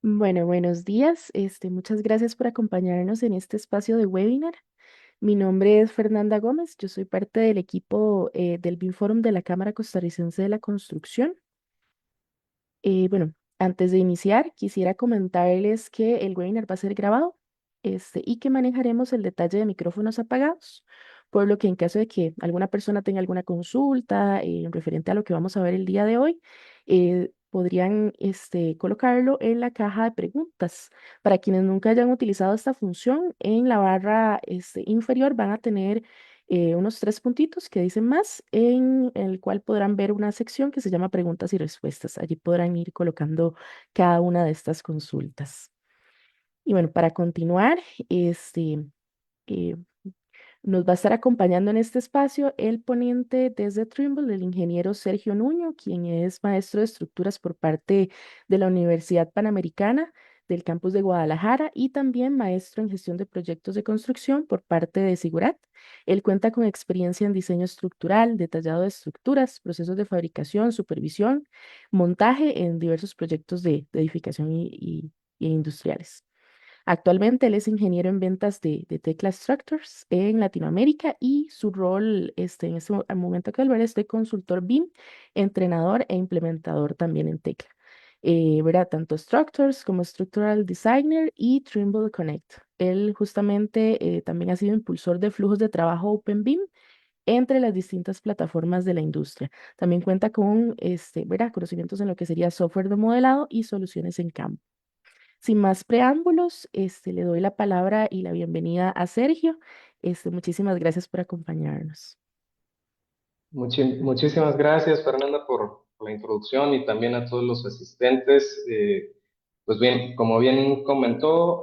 Bueno, buenos días. Muchas gracias por acompañarnos en este espacio de webinar. Mi nombre es Fernanda Gómez. Yo soy parte del equipo del BIM de la Cámara Costarricense de la Construcción. Bueno, antes de iniciar, quisiera comentarles que el webinar va a ser grabado, y que manejaremos el detalle de micrófonos apagados, por lo que en caso de que alguna persona tenga alguna consulta referente a lo que vamos a ver el día de hoy, podrían colocarlo en la caja de preguntas. Para quienes nunca hayan utilizado esta función, en la barra inferior van a tener unos tres puntitos que dicen más, en el cual podrán ver una sección que se llama preguntas y respuestas. Allí podrán ir colocando cada una de estas consultas. Y bueno, para continuar, eh, nos va a estar acompañando en este espacio el ponente desde Trimble, el ingeniero Sergio Nuño, quien es maestro de estructuras por parte de la Universidad Panamericana del campus de Guadalajara y también maestro en gestión de proyectos de construcción por parte de Sigurat. Él cuenta con experiencia en diseño estructural, detallado de estructuras, procesos de fabricación, supervisión, montaje en diversos proyectos de edificación y industriales. Actualmente él es ingeniero en ventas de Tecla Structures en Latinoamérica y su rol en este momento que es de consultor BIM, entrenador e implementador también en Tecla. ¿Verdad? Tanto Structures como Structural Designer y Trimble Connect. Él justamente también ha sido impulsor de flujos de trabajo OpenBIM entre las distintas plataformas de la industria. También cuenta con ¿verdad? Conocimientos en lo que sería software de modelado y soluciones en campo. Sin más preámbulos, le doy la palabra y la bienvenida a Sergio. Muchísimas gracias por acompañarnos. Muchísimas gracias, Fernanda, por la introducción y también a todos los asistentes. Pues bien, como bien comentó,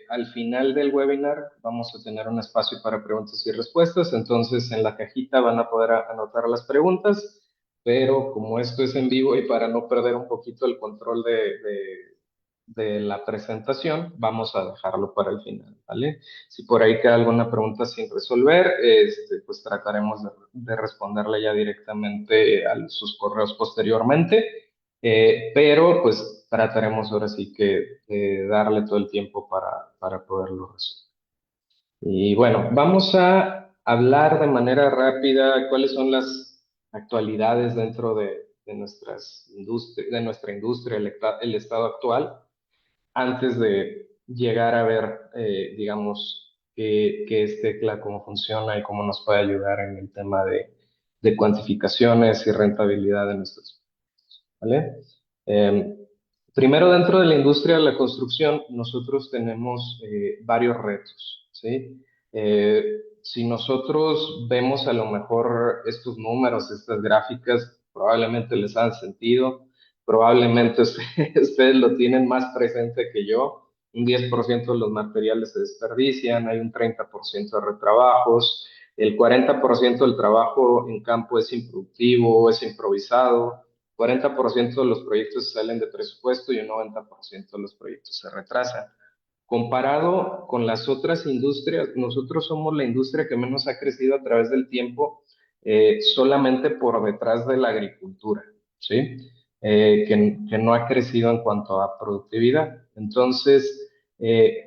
al final del webinar vamos a tener un espacio para preguntas y respuestas. Entonces, en la cajita van a poder anotar las preguntas, pero como esto es en vivo y para no perder un poquito el control de la presentación, vamos a dejarlo para el final, ¿vale? Si por ahí queda alguna pregunta sin resolver, pues trataremos de responderla ya directamente a sus correos posteriormente, pero pues trataremos ahora sí que de darle todo el tiempo para poderlo resolver. Y bueno, vamos a hablar de manera rápida cuáles son las actualidades dentro de de nuestra industria, el estado actual antes de llegar a ver, digamos, qué es Tecla, cómo funciona y cómo nos puede ayudar en el tema de cuantificaciones y rentabilidad de nuestros proyectos, ¿vale? Eh, Primero, dentro de la industria de la construcción, nosotros tenemos varios retos, ¿sí? Si nosotros vemos a lo mejor estos números, estas gráficas, probablemente les han sentido, probablemente ustedes lo tienen más presente que yo. Un 10% de los materiales se desperdician, hay un 30% de retrabajos, el 40% del trabajo en campo es improductivo, es improvisado, 40% de los proyectos salen de presupuesto y un 90% de los proyectos se retrasan. Comparado con las otras industrias, nosotros somos la industria que menos ha crecido a través del tiempo, solamente por detrás de la agricultura, ¿sí? Que no ha crecido en cuanto a productividad. Entonces,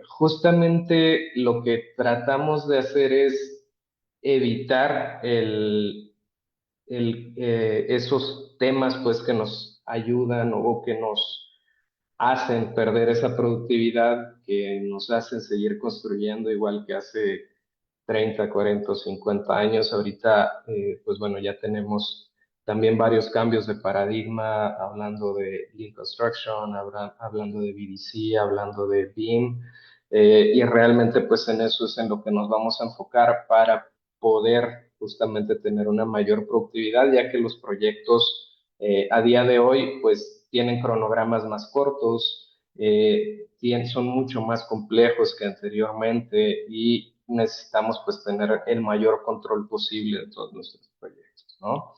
justamente lo que tratamos de hacer es evitar esos temas pues que nos ayudan o que nos hacen perder esa productividad, que nos hacen seguir construyendo igual que hace 30, 40 o 50 años. Ahorita, pues bueno, ya tenemos también varios cambios de paradigma, hablando de Lean Construction, hablando de VDC, hablando de BIM, y realmente pues en eso es en lo que nos vamos a enfocar para poder justamente tener una mayor productividad, ya que los proyectos a día de hoy pues tienen cronogramas más cortos, son mucho más complejos que anteriormente y necesitamos pues tener el mayor control posible de todos nuestros proyectos, ¿no?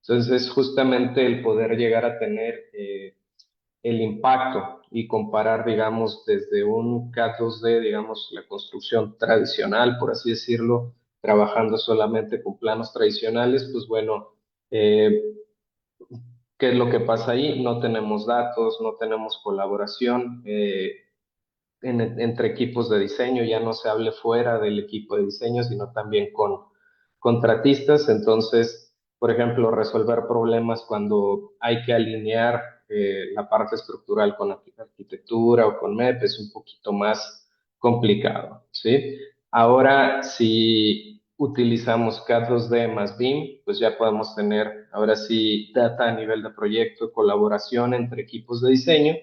Entonces, justamente el poder llegar a tener el impacto y comparar, digamos, desde un CAD 2D, digamos, la construcción tradicional, por así decirlo, trabajando solamente con planos tradicionales, pues bueno, eh, ¿Qué es lo que pasa ahí? No tenemos datos, no tenemos colaboración. Entre equipos de diseño, ya no se hable fuera del equipo de diseño, sino también con contratistas. Entonces, por ejemplo, resolver problemas cuando hay que alinear la parte estructural con arquitectura o con MEP es un poquito más complicado, ¿sí? Ahora, si utilizamos CAD 2D más BIM, pues ya podemos tener, ahora sí, data a nivel de proyecto, colaboración entre equipos de diseño,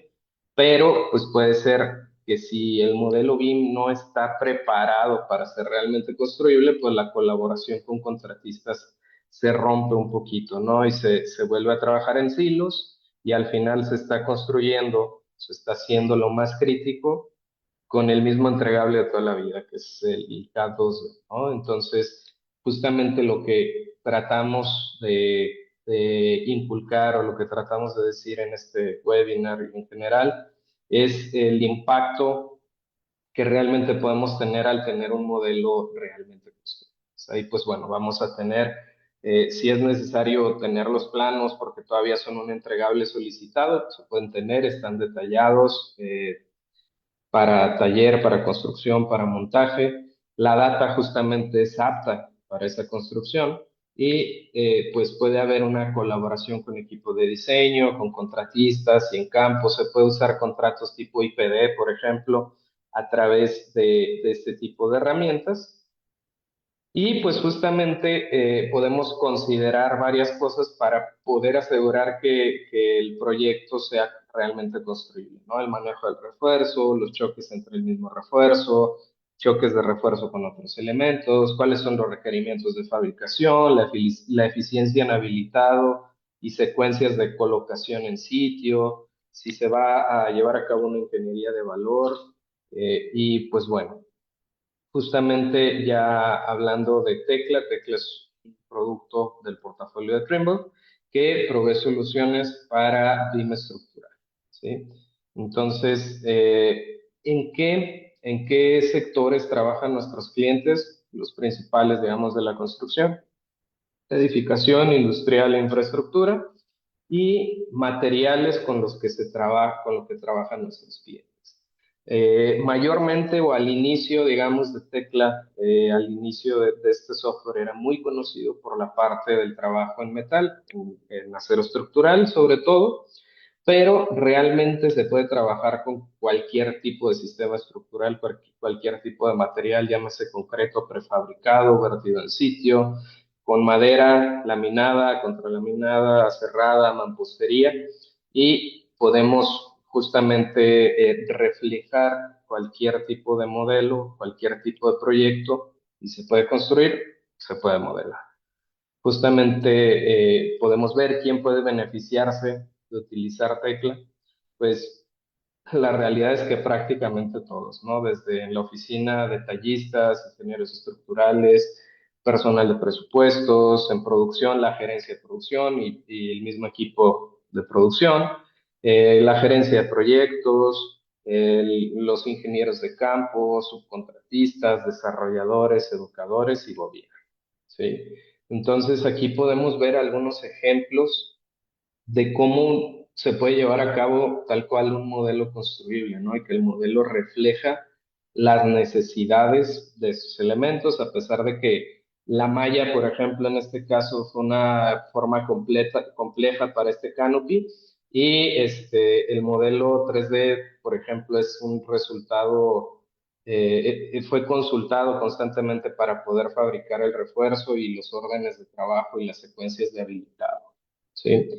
pero pues puede ser que si el modelo BIM no está preparado para ser realmente construible, pues la colaboración con contratistas se rompe un poquito, ¿no? Y se vuelve a trabajar en silos y al final se está construyendo, se está haciendo lo más crítico con el mismo entregable de toda la vida, que es el K2, ¿no? Entonces, justamente lo que tratamos de inculcar o lo que tratamos de decir en este webinar en general es el impacto que realmente podemos tener al tener un modelo realmente construido. Ahí, pues bueno, vamos a tener, si es necesario tener los planos, porque todavía son un entregable solicitado, se pueden tener, están detallados, para taller, para construcción, para montaje. La data justamente es apta para esa construcción y pues puede haber una colaboración con equipo de diseño, con contratistas y en campo se puede usar contratos tipo IPD, por ejemplo, a través de este tipo de herramientas y pues justamente podemos considerar varias cosas para poder asegurar que el proyecto sea realmente construible, ¿no? El manejo del refuerzo, los choques entre el mismo refuerzo, choques de refuerzo con otros elementos, cuáles son los requerimientos de fabricación, la eficiencia en habilitado y secuencias de colocación en sitio, si se va a llevar a cabo una ingeniería de valor y pues bueno. Justamente ya hablando de Tecla, Tecla es un producto del portafolio de Trimble que provee soluciones para BIM estructural, ¿sí? Entonces, en qué sectores trabajan nuestros clientes? Los principales, digamos, de la construcción, edificación, industrial e infraestructura y materiales con los que se trabaja, con lo que trabajan nuestros clientes. Mayormente o al inicio, digamos, de Tecla, al inicio de este software era muy conocido por la parte del trabajo en metal, en acero estructural sobre todo, pero realmente se puede trabajar con cualquier tipo de sistema estructural, cualquier tipo de material, llámese concreto prefabricado, vertido en sitio, con madera laminada, contralaminada, aserrada, mampostería, y podemos justamente reflejar cualquier tipo de modelo, cualquier tipo de proyecto, y se puede construir, se puede modelar. Justamente podemos ver quién puede beneficiarse de utilizar Tecla, pues la realidad es que prácticamente todos, ¿no? Desde en la oficina, detallistas, ingenieros estructurales, personal de presupuestos, en producción, la gerencia de producción y el mismo equipo de producción, la gerencia de proyectos, los ingenieros de campo, subcontratistas, desarrolladores, educadores y gobierno, ¿sí? Entonces aquí podemos ver algunos ejemplos de cómo se puede llevar a cabo tal cual un modelo construible, ¿no? Y que el modelo refleja las necesidades de esos elementos, a pesar de que la malla, por ejemplo, en este caso fue una forma compleja para este canopy y el modelo 3D, por ejemplo, es un resultado, fue consultado constantemente para poder fabricar el refuerzo y los órdenes de trabajo y las secuencias de habilitado, ¿sí?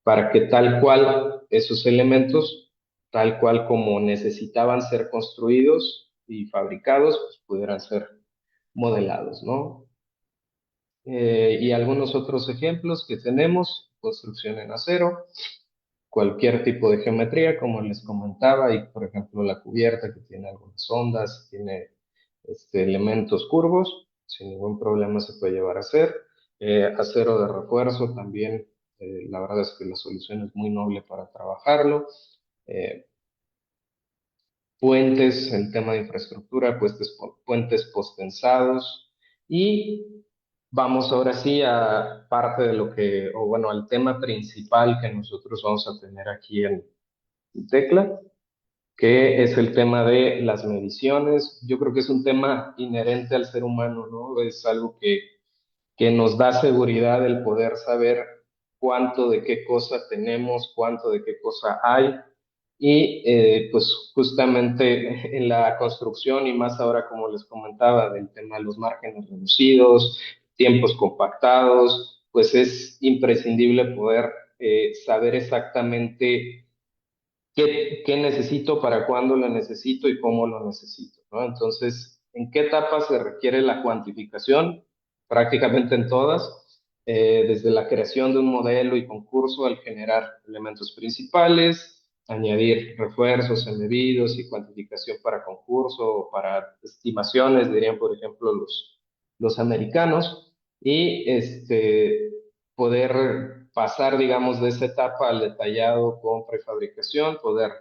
Para que tal cual esos elementos, tal cual como necesitaban ser construidos y fabricados, pues pudieran ser modelados, ¿no? Y algunos otros ejemplos que tenemos, construcción en acero, cualquier tipo de geometría, como les comentaba, y por ejemplo la cubierta que tiene algunas ondas, tiene elementos curvos, sin ningún problema se puede llevar a hacer. Acero de refuerzo también, la verdad es que la solución es muy noble para trabajarlo. Eh, Puentes, el tema de infraestructura, puentes postpensados y vamos ahora sí a parte de lo que, o bueno, al tema principal que nosotros vamos a tener aquí en Tecla, que es el tema de las mediciones. Yo creo que es un tema inherente al ser humano, ¿no? Es algo que nos da seguridad el poder saber cuánto de qué cosa tenemos, cuánto de qué cosa hay. Y pues justamente en la construcción y más ahora, como les comentaba, del tema de los márgenes reducidos, tiempos compactados, pues es imprescindible poder saber exactamente qué necesito, para cuándo lo necesito y cómo lo necesito, ¿no? Entonces, ¿en qué etapa se requiere la cuantificación? Prácticamente en todas, desde la creación de un modelo y concurso al generar elementos principales, añadir refuerzos embebidos y cuantificación para concurso o para estimaciones, dirían por ejemplo los americanos, y poder pasar, digamos, de esa etapa al detallado compra y fabricación, poder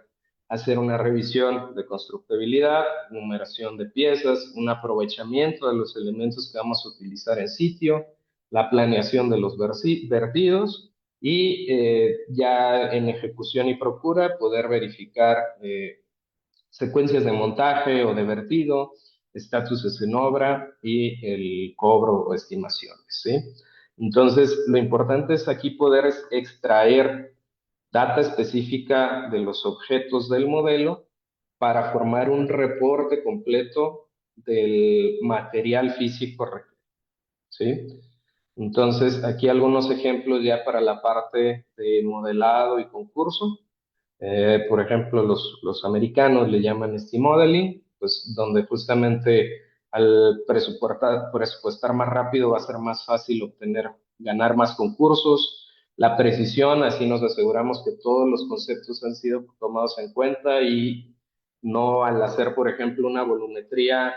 hacer una revisión de constructibilidad, numeración de piezas, un aprovechamiento de los elementos que vamos a utilizar en sitio, la planeación de los vertidos y ya en ejecución y procura poder verificar secuencias de montaje o de vertido, estatuses en obra y el cobro o estimaciones, ¿sí? Entonces, lo importante es aquí poder extraer data específica de los objetos del modelo para formar un reporte completo del material físico requerido, ¿sí? Entonces, aquí algunos ejemplos ya para la parte de modelado y concurso. Por ejemplo, los americanos le llaman ST Modeling, pues donde justamente al presupuestar más rápido va a ser más fácil obtener, ganar más concursos. La precisión, así nos aseguramos que todos los conceptos han sido tomados en cuenta y no al hacer, por ejemplo, una volumetría,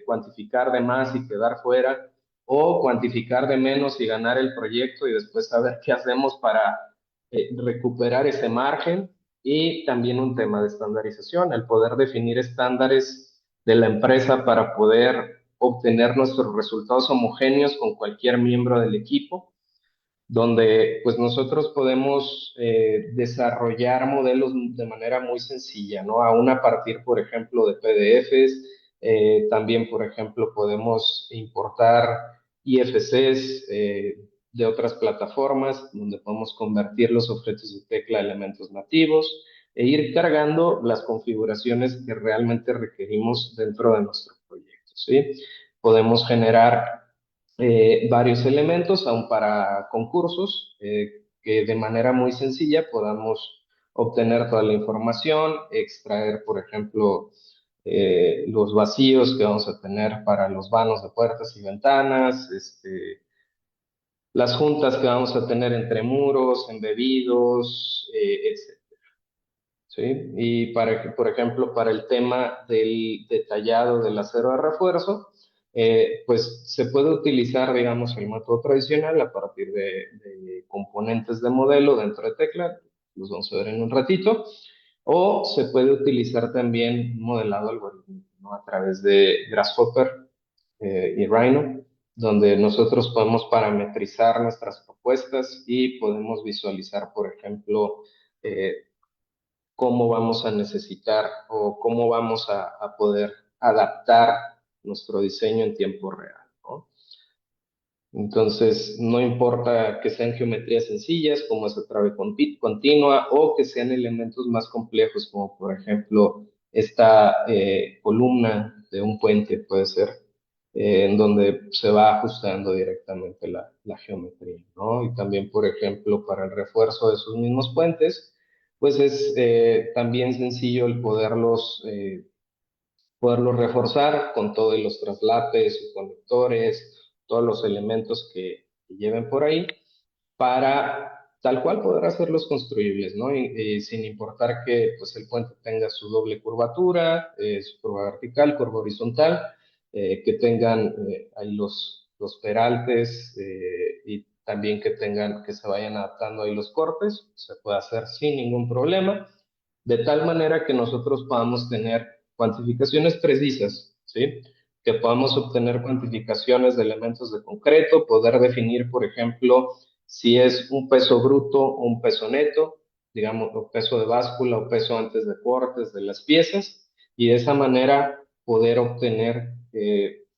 cuantificar de más y quedar fuera, o cuantificar de menos y ganar el proyecto y después saber qué hacemos para recuperar ese margen. Y también un tema de estandarización, el poder definir estándares de la empresa para poder obtener nuestros resultados homogéneos con cualquier miembro del equipo, donde pues nosotros podemos desarrollar modelos de manera muy sencilla, ¿no? Aún a partir, por ejemplo, de PDFs, también, por ejemplo, podemos importar IFCs de otras plataformas, donde podemos convertir los objetos de tecla a elementos nativos e ir cargando las configuraciones que realmente requerimos dentro de nuestro proyecto, ¿sí? Podemos generar varios elementos, aún para concursos, que de manera muy sencilla podamos obtener toda la información, extraer, por ejemplo, los vacíos que vamos a tener para los vanos de puertas y ventanas, las juntas que vamos a tener entre muros, embebidos, etc. ¿Sí? Y por ejemplo, para el tema del detallado del acero de refuerzo, pues se puede utilizar, digamos, el método tradicional a partir de componentes de modelo dentro de Tecla, los vamos a ver en un ratito, o se puede utilizar también modelado algorítmico, ¿no? A través de Grasshopper y Rhino, donde nosotros podemos parametrizar nuestras propuestas y podemos visualizar, por ejemplo, eh, cómo vamos a necesitar o cómo vamos a poder adaptar nuestro diseño en tiempo real, ¿no? Entonces, no importa que sean geometrías sencillas, como esa trave continua, o que sean elementos más complejos, como por ejemplo esta columna de un puente, puede ser, en donde se va ajustando directamente la geometría, ¿no? Y también, por ejemplo, para el refuerzo de esos mismos puentes, pues es también sencillo el poderlos reforzar con todos los traslapes, conectores, todos los elementos que lleven por ahí, para tal cual poder hacerlos construibles, ¿no? Y sin importar que pues, el puente tenga su doble curvatura, su curva vertical, curva horizontal, que tengan ahí los peraltes y también que tengan, que se vayan adaptando ahí los cortes, se puede hacer sin ningún problema, de tal manera que nosotros podamos tener cuantificaciones precisas, ¿sí? que podamos obtener cuantificaciones de elementos de concreto, poder definir, por ejemplo, si es un peso bruto o un peso neto, digamos, o peso de báscula o peso antes de cortes de las piezas, y de esa manera poder obtener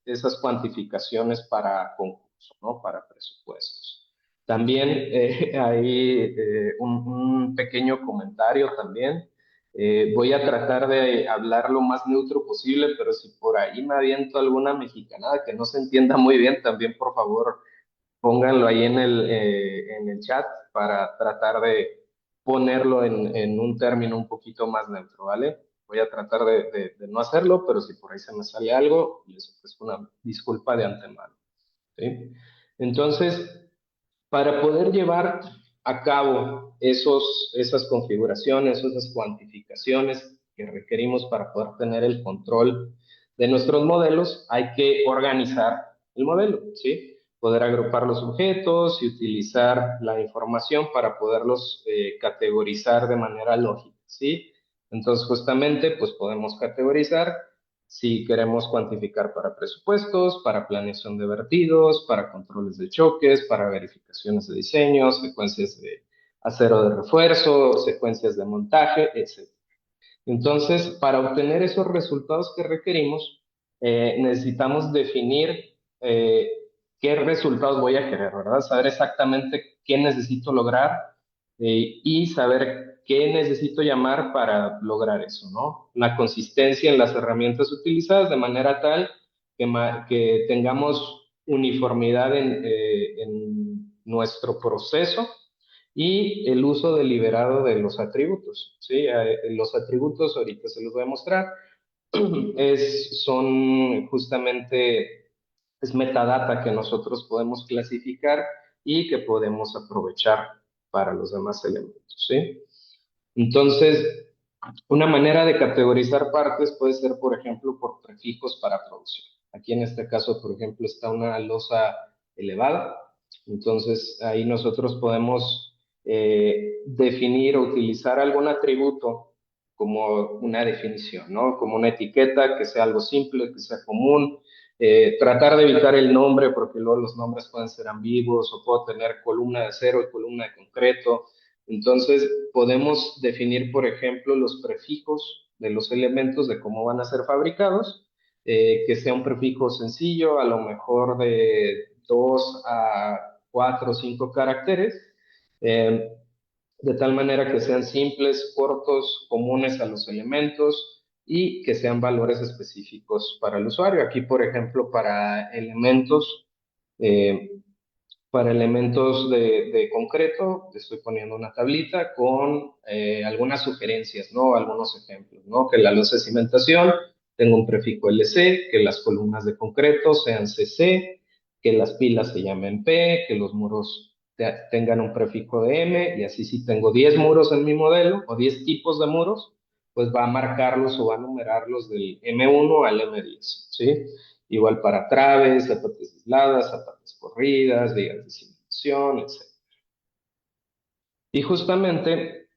esas cuantificaciones para concurso, ¿no? Para presupuestos. También hay un pequeño comentario también. Voy a tratar de hablar lo más neutro posible, pero si por ahí me aviento alguna mexicanada que no se entienda muy bien, también por favor pónganlo ahí en el chat para tratar de ponerlo en un término un poquito más neutro, ¿vale? Voy a tratar de no hacerlo, pero si por ahí se me sale algo, les ofrezco una disculpa de antemano, ¿sí? Entonces, para poder llevar a cabo esas configuraciones, esas cuantificaciones que requerimos para poder tener el control de nuestros modelos, hay que organizar el modelo, ¿sí? Poder agrupar los objetos y utilizar la información para poderlos categorizar de manera lógica, ¿sí? Entonces, justamente, pues podemos categorizar si queremos cuantificar para presupuestos, para planeación de vertidos, para controles de choques, para verificaciones de diseño, secuencias de acero de refuerzo, secuencias de montaje, etc. Entonces, para obtener esos resultados que requerimos, necesitamos definir qué resultados voy a querer, ¿verdad? Saber exactamente qué necesito lograr y saber qué necesito llamar para lograr eso, ¿no? La consistencia en las herramientas utilizadas de manera tal que tengamos uniformidad en nuestro proceso y el uso deliberado de los atributos, ¿sí? Los atributos, ahorita se los voy a mostrar, son justamente, es metadata que nosotros podemos clasificar y que podemos aprovechar para los demás elementos, ¿sí? Entonces, una manera de categorizar partes puede ser, por ejemplo, por prefijos para producción. Aquí en este caso, por ejemplo, está una losa elevada. Entonces, ahí nosotros podemos definir o utilizar algún atributo como una definición, ¿no? Como una etiqueta que sea algo simple, que sea común. Tratar de evitar el nombre, porque luego los nombres pueden ser ambiguos o puedo tener columna de acero y columna de concreto. Entonces, podemos definir, por ejemplo, los prefijos de los elementos de cómo van a ser fabricados, que sea un prefijo sencillo, a lo mejor de 2 a 4 o 5 caracteres, eh, de tal manera que sean simples, cortos, comunes a los elementos y que sean valores específicos para el usuario. Aquí, por ejemplo, eh, para elementos de concreto, estoy poniendo una tablita con algunas sugerencias, ¿no? Algunos ejemplos, ¿no? Que la luz de cimentación tenga un prefijo LC, que las columnas de concreto sean CC, que las pilas se llamen P, que los muros tengan un prefijo de M, y así si tengo 10 muros en mi modelo, o 10 tipos de muros, pues va a marcarlos o va a numerarlos del M1 al M10, ¿sí? Igual para traves, zapatas aisladas, zapatas corridas, vigas de cimentación, etc. Y justamente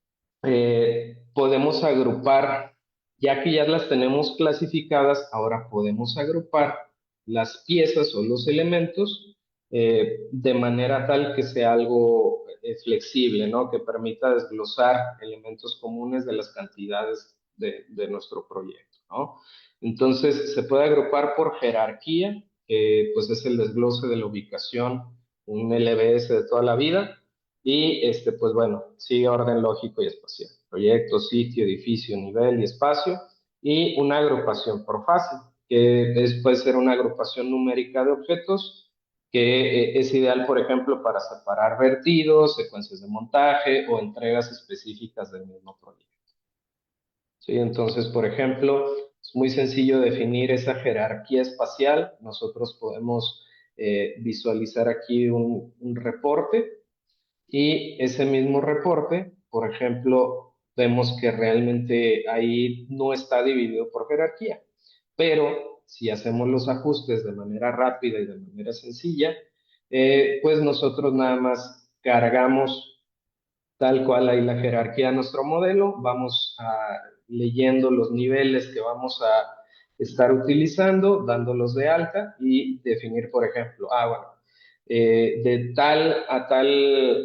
podemos agrupar, ya que ya las tenemos clasificadas, ahora podemos agrupar las piezas o los elementos de manera tal que sea algo flexible, ¿no? Que permita desglosar elementos comunes de las cantidades de nuestro proyecto, ¿no? Entonces, se puede agrupar por jerarquía, que pues es el desglose de la ubicación, un LBS de toda la vida, y pues bueno, sigue orden lógico y espacial. Proyecto, sitio, edificio, nivel y espacio. Y una agrupación por fase, que puede ser una agrupación numérica de objetos, que es ideal, por ejemplo, para separar vertidos, secuencias de montaje o entregas específicas del mismo proyecto. ¿Sí? Entonces, por ejemplo, es muy sencillo definir esa jerarquía espacial. Nosotros podemos visualizar aquí un reporte y ese mismo reporte, por ejemplo, vemos que realmente ahí no está dividido por jerarquía. Pero si hacemos los ajustes de manera rápida y de manera sencilla, pues nosotros nada más cargamos tal cual ahí la jerarquía de nuestro modelo, vamos leyendo los niveles que vamos a estar utilizando, dándolos de alta y definir, por ejemplo, bueno, de tal a tal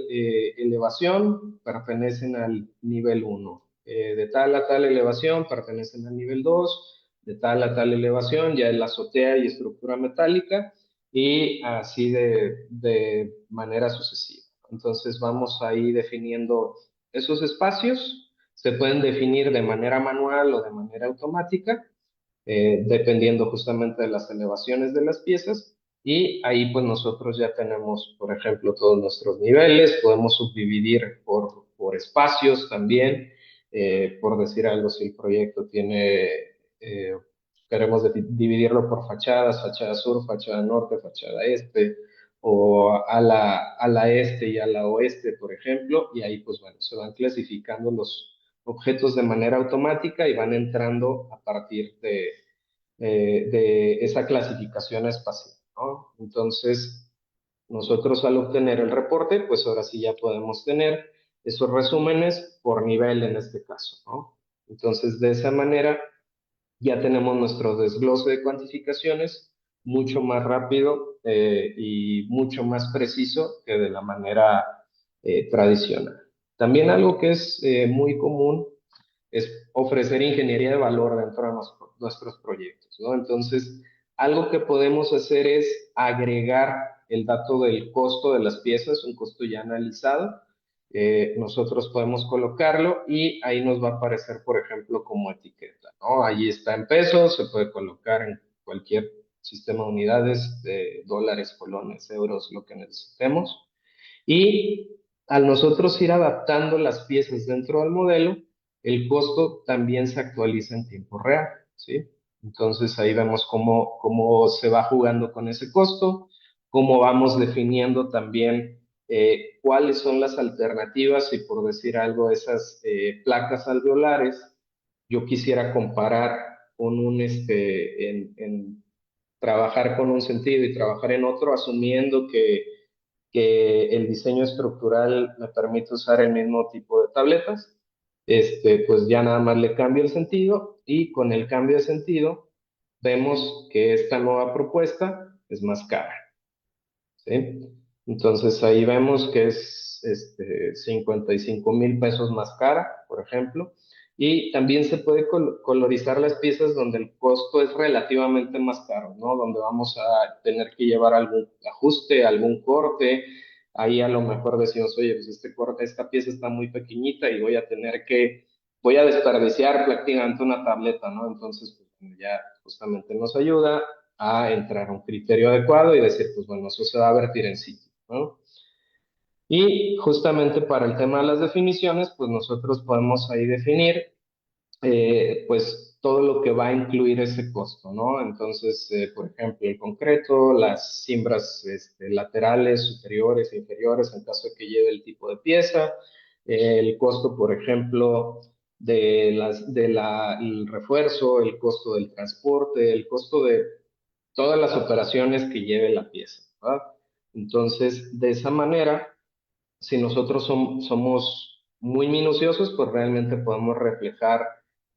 elevación pertenecen al nivel uno, de tal a tal elevación pertenecen al nivel 2, de tal a tal elevación ya es la azotea y estructura metálica, y así de manera sucesiva. Entonces vamos ahí definiendo esos espacios, se pueden definir de manera manual o de manera automática, dependiendo justamente de las elevaciones de las piezas. Y ahí pues nosotros ya tenemos, por ejemplo, todos nuestros niveles, podemos subdividir por espacios también, por decir algo, si el proyecto tiene, queremos dividirlo por fachadas, fachada sur, fachada norte, fachada este, o a la este y a la oeste, por ejemplo, y ahí pues bueno, se van clasificando los objetos de manera automática y van entrando a partir de esa clasificación espacial, ¿no? Entonces, nosotros al obtener el reporte, pues ahora sí ya podemos tener esos resúmenes por nivel en este caso, ¿no? Entonces, de esa manera ya tenemos nuestro desglose de cuantificaciones mucho más rápido y mucho más preciso que de la manera tradicional. También algo que es muy común es ofrecer ingeniería de valor dentro de nuestros proyectos, ¿no? Entonces, algo que podemos hacer es agregar el dato del costo de las piezas, un costo ya analizado. Nosotros podemos colocarlo y ahí nos va a aparecer, por ejemplo, como etiqueta, ¿no? Allí está en pesos, se puede colocar en cualquier sistema de unidades, de dólares, colones, euros, lo que necesitemos. Y al nosotros ir adaptando las piezas dentro del modelo, el costo también se actualiza en tiempo real, ¿sí? Entonces ahí vemos cómo se va jugando con ese costo, cómo vamos definiendo también cuáles son las alternativas y por decir algo, esas placas alveolares, yo quisiera comparar con en trabajar con un sentido y trabajar en otro, asumiendo que el diseño estructural me permite usar el mismo tipo de tabletas, pues ya nada más le cambio el sentido y con el cambio de sentido vemos que esta nueva propuesta es más cara, ¿sí? Entonces ahí vemos que es 55,000 pesos más cara, por ejemplo, y también se puede colorizar las piezas donde el costo es relativamente más caro, ¿no? Donde vamos a tener que llevar algún ajuste, algún corte. Ahí a lo mejor decimos, oye, pues este corte, esta pieza está muy pequeñita y voy a desperdiciar prácticamente una tableta, ¿no? Entonces, pues, bueno, ya justamente nos ayuda a entrar a un criterio adecuado y decir, pues bueno, eso se va a vertir en sitio, ¿no? Y justamente para el tema de las definiciones, pues nosotros podemos ahí definir, pues todo lo que va a incluir ese costo, ¿no? Entonces, por ejemplo, el concreto, las cimbras laterales, superiores e inferiores en caso de que lleve el tipo de pieza, el costo, por ejemplo, el refuerzo, el costo del transporte, el costo de todas las operaciones que lleve la pieza, ¿verdad? Entonces, de esa manera, si nosotros somos muy minuciosos, pues realmente podemos reflejar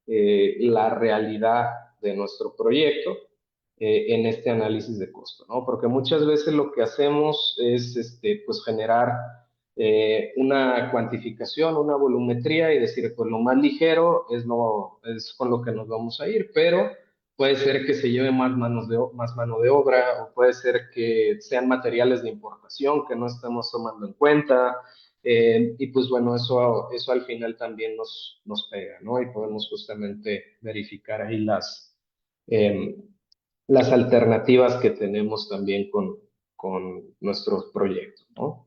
la realidad de nuestro proyecto en este análisis de costo, ¿no? Porque muchas veces lo que hacemos es pues generar una cuantificación, una volumetría y decir, pues lo más ligero es con lo que nos vamos a ir, pero puede ser que se lleve más mano de obra o puede ser que sean materiales de importación que no estamos tomando en cuenta. Y pues bueno, eso al final también nos pega, ¿no? Y podemos justamente verificar ahí eh, las alternativas que tenemos también con nuestros proyectos, ¿no?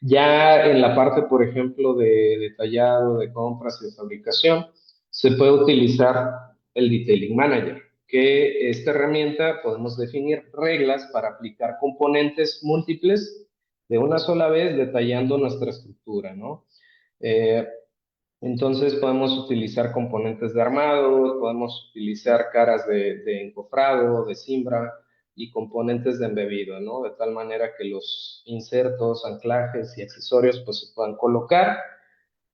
Ya en la parte, por ejemplo, de detallado, de compras y de fabricación, se puede utilizar el Detailing Manager, que esta herramienta podemos definir reglas para aplicar componentes múltiples de una sola vez, detallando nuestra estructura, ¿no? Eh, entonces podemos utilizar componentes de armado, podemos utilizar caras de encofrado, de cimbra y componentes de embebido, ¿no? De tal manera que los insertos, anclajes y accesorios pues se puedan colocar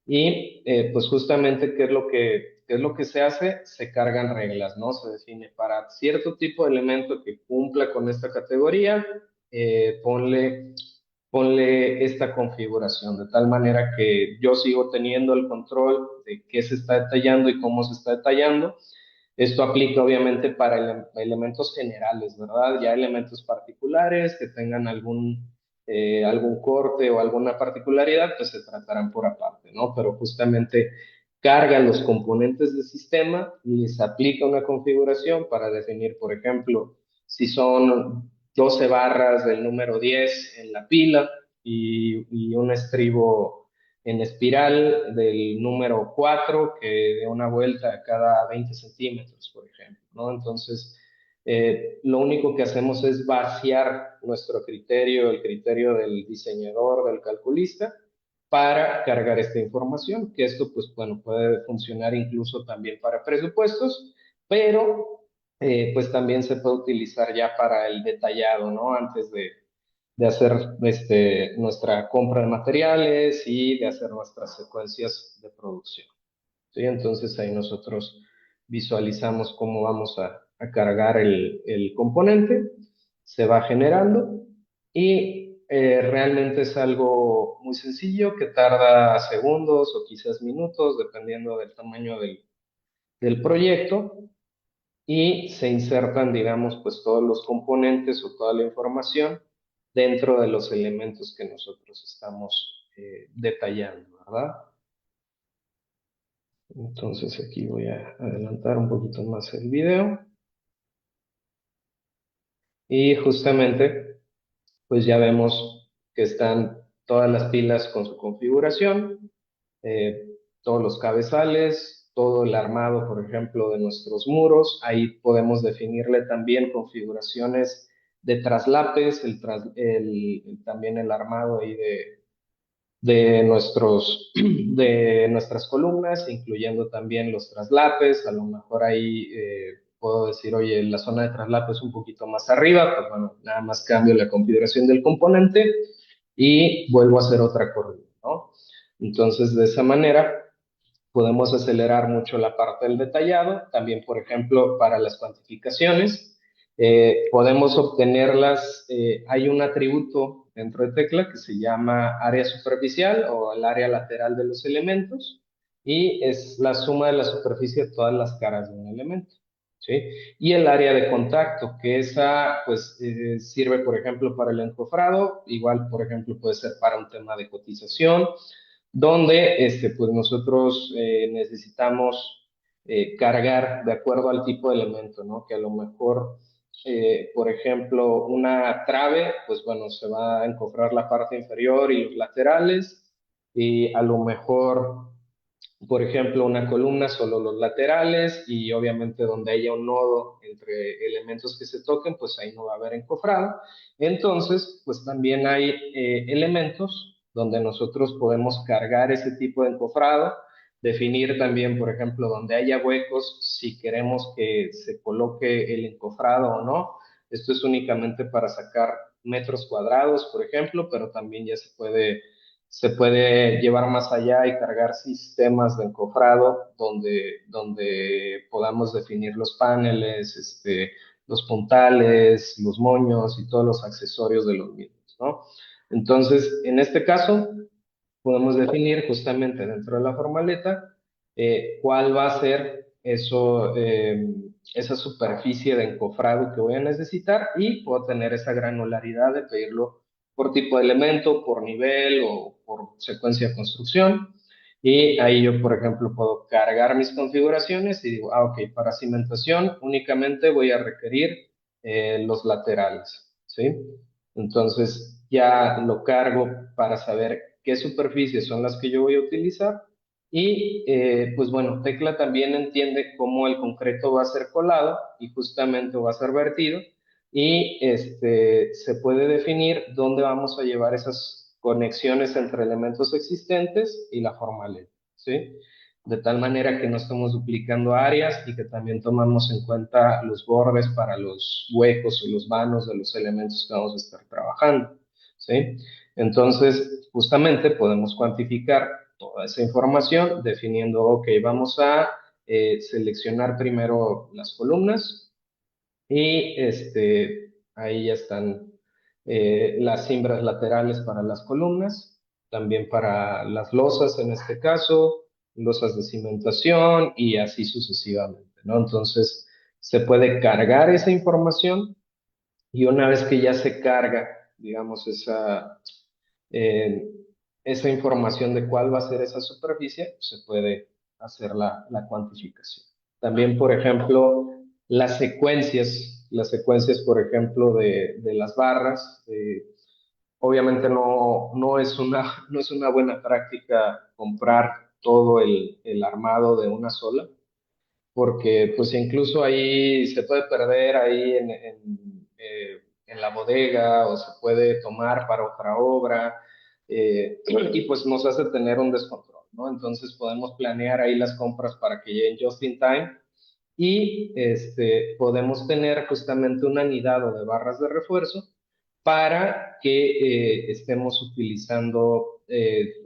Y pues justamente, qué es lo que se hace? Se cargan reglas, ¿no? Se define para cierto tipo de elemento que cumpla con esta categoría, ponle, ponle esta configuración, de tal manera que yo sigo teniendo el control de qué se está detallando y cómo se está detallando. Esto aplica obviamente para elementos generales, ¿verdad? Ya elementos particulares que tengan algún corte o alguna particularidad, pues se tratarán por aparte, ¿no? Pero justamente carga los componentes del sistema y les aplica una configuración para definir, por ejemplo, si son 12 barras del número 10 en la pila y un estribo en espiral del número 4 que de una vuelta cada 20 centímetros, por ejemplo, ¿no? Entonces, lo único que hacemos es vaciar nuestro criterio, el criterio del diseñador, del calculista, para cargar esta información, que esto, pues, bueno, puede funcionar incluso también para presupuestos, pero, pues, también se puede utilizar ya para el detallado, ¿no? Antes de hacer nuestra compra de materiales y de hacer nuestras secuencias de producción. ¿Sí? Entonces ahí nosotros visualizamos cómo vamos a cargar el componente, se va generando y realmente es algo muy sencillo que tarda segundos o quizás minutos, dependiendo del tamaño del proyecto, y se insertan, digamos, pues todos los componentes o toda la información dentro de los elementos que nosotros estamos detallando, ¿verdad? Entonces aquí voy a adelantar un poquito más el video y justamente pues ya vemos que están todas las pilas con su configuración, eh, todos los cabezales, todo el armado, por ejemplo, de nuestros muros. Ahí podemos definirle también configuraciones de traslapes, también el armado ahí de nuestras columnas, incluyendo también los traslapes. A lo mejor ahí puedo decir, oye, la zona de traslape es un poquito más arriba, pues bueno, nada más cambio la configuración del componente y vuelvo a hacer otra corrida, ¿no? Entonces, de esa manera podemos acelerar mucho la parte del detallado. También, por ejemplo, para las cuantificaciones, podemos obtenerlas. Hay un atributo dentro de Tecla que se llama área superficial o el área lateral de los elementos y es la suma de la superficie de todas las caras de un elemento. ¿Sí? Y el área de contacto, que esa pues sirve, por ejemplo, para el encofrado, igual, por ejemplo, puede ser para un tema de cotización, donde pues nosotros necesitamos cargar de acuerdo al tipo de elemento, ¿no? Que a lo mejor, por ejemplo, una trave, pues bueno, se va a encofrar la parte inferior y los laterales, y a lo mejor, por ejemplo, una columna solo los laterales, y obviamente donde haya un nodo entre elementos que se toquen, pues ahí no va a haber encofrado. Entonces, pues también hay elementos donde nosotros podemos cargar ese tipo de encofrado, definir también, por ejemplo, donde haya huecos, si queremos que se coloque el encofrado o no. Esto es únicamente para sacar metros cuadrados, por ejemplo, pero también ya se puede llevar más allá y cargar sistemas de encofrado donde podamos definir los paneles, los puntales, los moños y todos los accesorios de los mismos, ¿no? Entonces, en este caso, podemos definir justamente dentro de la formaleta cuál va a ser esa superficie de encofrado que voy a necesitar y puedo tener esa granularidad de pedirlo por tipo de elemento, por nivel o por secuencia de construcción. Y ahí yo, por ejemplo, puedo cargar mis configuraciones y digo, ok, para cimentación únicamente voy a requerir los laterales, ¿sí? Entonces ya lo cargo para saber qué superficies son las que yo voy a utilizar y pues bueno, Tecla también entiende cómo el concreto va a ser colado y justamente va a ser vertido y se puede definir dónde vamos a llevar esas conexiones entre elementos existentes y la formalidad, ¿sí? De tal manera que no estamos duplicando áreas y que también tomamos en cuenta los bordes para los huecos o los vanos de los elementos que vamos a estar trabajando, ¿sí? Entonces, justamente podemos cuantificar toda esa información, definiendo, ok, vamos a seleccionar primero las columnas y ahí ya están las cimbras laterales para las columnas, también para las losas en este caso, losas de cimentación y así sucesivamente, ¿no? Entonces se puede cargar esa información y una vez que ya se carga, digamos, eh, esa información de cuál va a ser esa superficie, se puede hacer la cuantificación. También, por ejemplo, las secuencias, por ejemplo, de las barras, obviamente no es una buena práctica comprar todo el armado de una sola, porque pues incluso ahí se puede perder ahí en la bodega o se puede tomar para otra obra y pues nos hace tener un descontrol, ¿no? Entonces podemos planear ahí las compras para que lleguen just in time y podemos tener justamente un anidado de barras de refuerzo para que estemos utilizando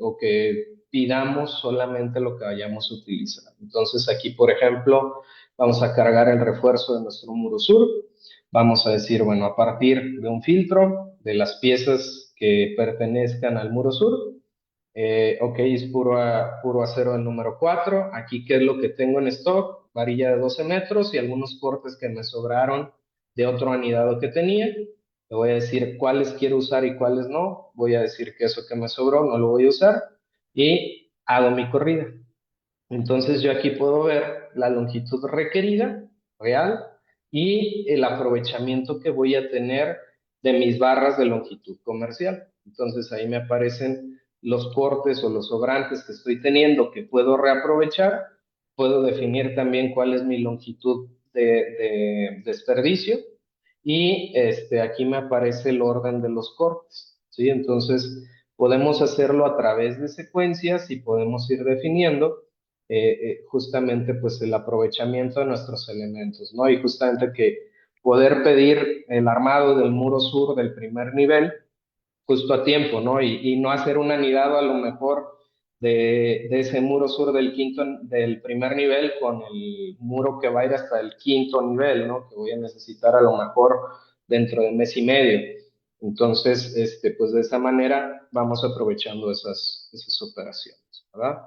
o que pidamos solamente lo que vayamos a utilizar. Entonces aquí, por ejemplo, vamos a cargar el refuerzo de nuestro muro sur. Vamos a decir, bueno, a partir de un filtro de las piezas que pertenezcan al muro sur, ok, es puro acero del número 4. Aquí, ¿qué es lo que tengo en stock? Varilla de 12 metros y algunos cortes que me sobraron de otro anidado que tenía. Le voy a decir cuáles quiero usar y cuáles no. Voy a decir que eso que me sobró no lo voy a usar y hago mi corrida. Entonces yo aquí puedo ver la longitud requerida, real, y el aprovechamiento que voy a tener de mis barras de longitud comercial. Entonces ahí me aparecen los cortes o los sobrantes que estoy teniendo que puedo reaprovechar. Puedo definir también cuál es mi longitud de desperdicio y aquí me aparece el orden de los cortes, ¿sí? Entonces podemos hacerlo a través de secuencias y podemos ir definiendo justamente pues el aprovechamiento de nuestros elementos, ¿no? Y justamente que poder pedir el armado del muro sur del primer nivel justo a tiempo, ¿no? Y no hacer un anidado a lo mejor de ese muro sur del primer nivel con el muro que va a ir hasta el quinto nivel, ¿no? Que voy a necesitar a lo mejor dentro de mes y medio. Entonces, pues de esa manera vamos aprovechando esas operaciones, ¿verdad?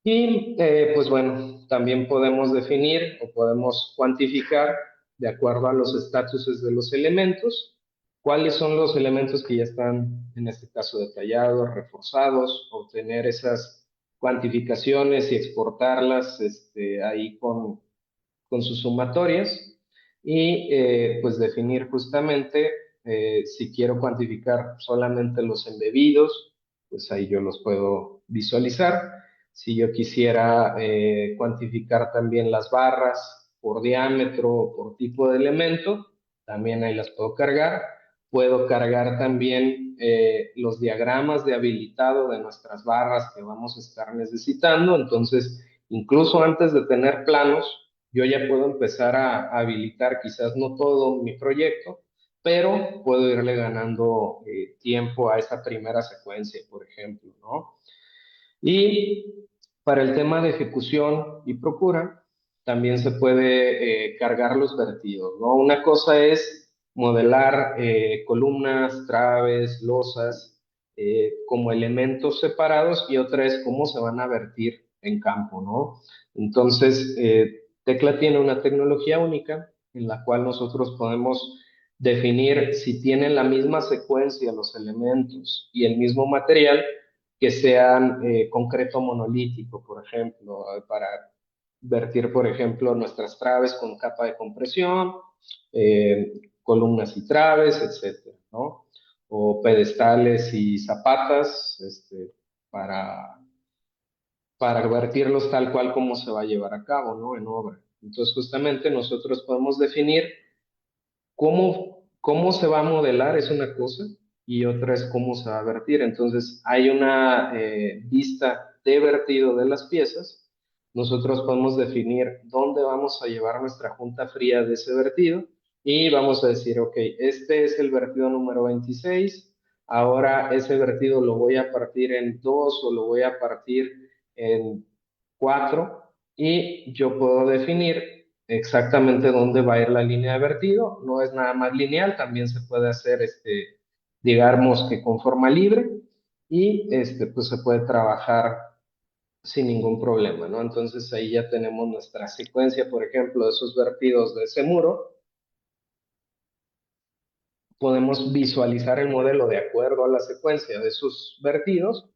Y pues bueno, también podemos definir o podemos cuantificar de acuerdo a los estatuses de los elementos, cuáles son los elementos que ya están, en este caso, detallados, reforzados, obtener esas cuantificaciones y exportarlas ahí con sus sumatorias y pues definir justamente si quiero cuantificar solamente los embebidos, pues ahí yo los puedo visualizar. Si yo quisiera cuantificar también las barras por diámetro o por tipo de elemento, también ahí las puedo cargar. Puedo cargar también los diagramas de habilitado de nuestras barras que vamos a estar necesitando. Entonces, incluso antes de tener planos, yo ya puedo empezar a habilitar quizás no todo mi proyecto, pero puedo irle ganando tiempo a esa primera secuencia, por ejemplo, ¿no? Y para el tema de ejecución y procura, también se puede cargar los vertidos, ¿no? Una cosa es modelar columnas, traves, losas como elementos separados y otra es cómo se van a vertir en campo, ¿no? Entonces, Tecla tiene una tecnología única en la cual nosotros podemos definir si tienen la misma secuencia los elementos y el mismo material, que sean concreto monolítico, por ejemplo, para vertir, por ejemplo, nuestras traves con capa de compresión, columnas y traves, etcétera, ¿no? O pedestales y zapatas, para, para vertirlos tal cual como se va a llevar a cabo, ¿no? En obra. Entonces, justamente nosotros podemos definir cómo se va a modelar es una cosa y otra es cómo se va a vertir. Entonces, hay una vista de vertido de las piezas. Nosotros podemos definir dónde vamos a llevar nuestra junta fría de ese vertido y vamos a decir, ok, este es el vertido número 26, ahora ese vertido lo voy a partir en dos o lo voy a partir en cuatro y yo puedo definir exactamente dónde va a ir la línea de vertido. No es nada más lineal, también se puede hacer, digamos que con forma libre y pues se puede trabajar sin ningún problema, ¿no? Entonces ahí ya tenemos nuestra secuencia, por ejemplo, de esos vertidos de ese muro. Podemos visualizar el modelo de acuerdo a la secuencia de sus vertidos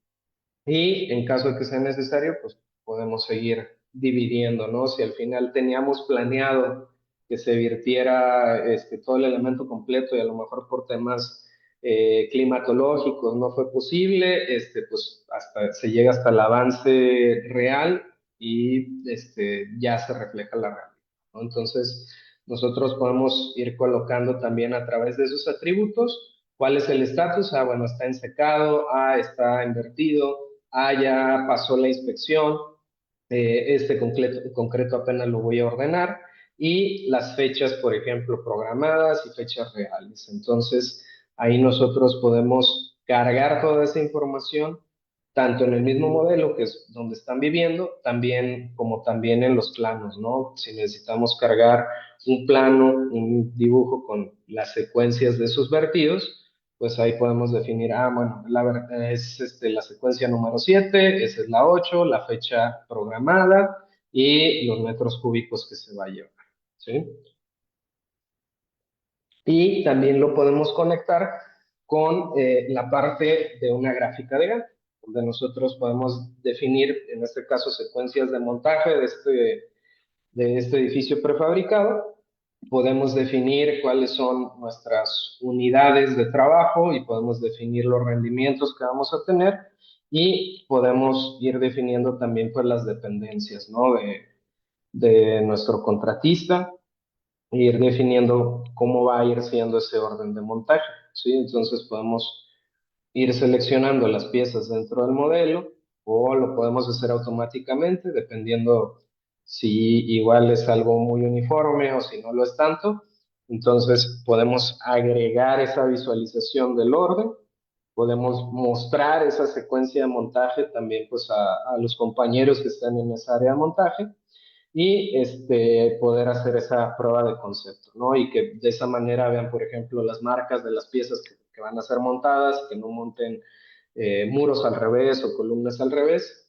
y en caso de que sea necesario, pues podemos seguir dividiendo, ¿no? Si al final teníamos planeado que se virtiera todo el elemento completo y a lo mejor por temas climatológicos no fue posible, pues hasta, se llega hasta el avance real y ya se refleja la realidad, ¿no? Entonces, nosotros podemos ir colocando también a través de esos atributos cuál es el estatus. Ah, bueno, está en secado, ah, está invertido, ah, ya pasó la inspección, concreto apenas lo voy a ordenar, y las fechas, por ejemplo, programadas y fechas reales. Entonces, ahí nosotros podemos cargar toda esa información, tanto en el mismo modelo, que es donde están viviendo, también como también en los planos, ¿no? Si necesitamos cargar un plano, un dibujo con las secuencias de esos vertidos, pues ahí podemos definir, ah, bueno, es la secuencia número 7, esa es la 8, la fecha programada y los metros cúbicos que se va a llevar, ¿sí? Y también lo podemos conectar con la parte de una gráfica de Gantt, donde nosotros podemos definir, en este caso, secuencias de montaje de este edificio prefabricado. Podemos definir cuáles son nuestras unidades de trabajo y podemos definir los rendimientos que vamos a tener y podemos ir definiendo también pues las dependencias, ¿no? De nuestro contratista e ir definiendo cómo va a ir siendo ese orden de montaje, ¿sí? Entonces podemos ir seleccionando las piezas dentro del modelo o lo podemos hacer automáticamente dependiendo si igual es algo muy uniforme o si no lo es tanto. Entonces podemos agregar esa visualización del orden, podemos mostrar esa secuencia de montaje también pues a los compañeros que están en esa área de montaje y poder hacer esa prueba de concepto, ¿no? Y que de esa manera vean, por ejemplo, las marcas de las piezas que van a ser montadas, que no monten muros al revés o columnas al revés,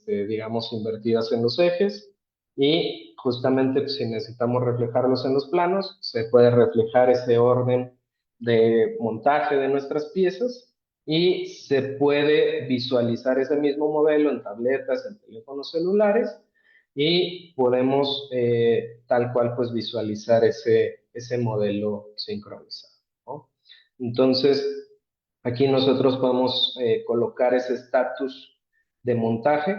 digamos, invertidas en los ejes. Y justamente pues, si necesitamos reflejarlos en los planos, se puede reflejar ese orden de montaje de nuestras piezas y se puede visualizar ese mismo modelo en tabletas, en teléfonos celulares y podemos tal cual pues visualizar ese modelo sincronizado, ¿no? Entonces, aquí nosotros podemos colocar ese estatus de montaje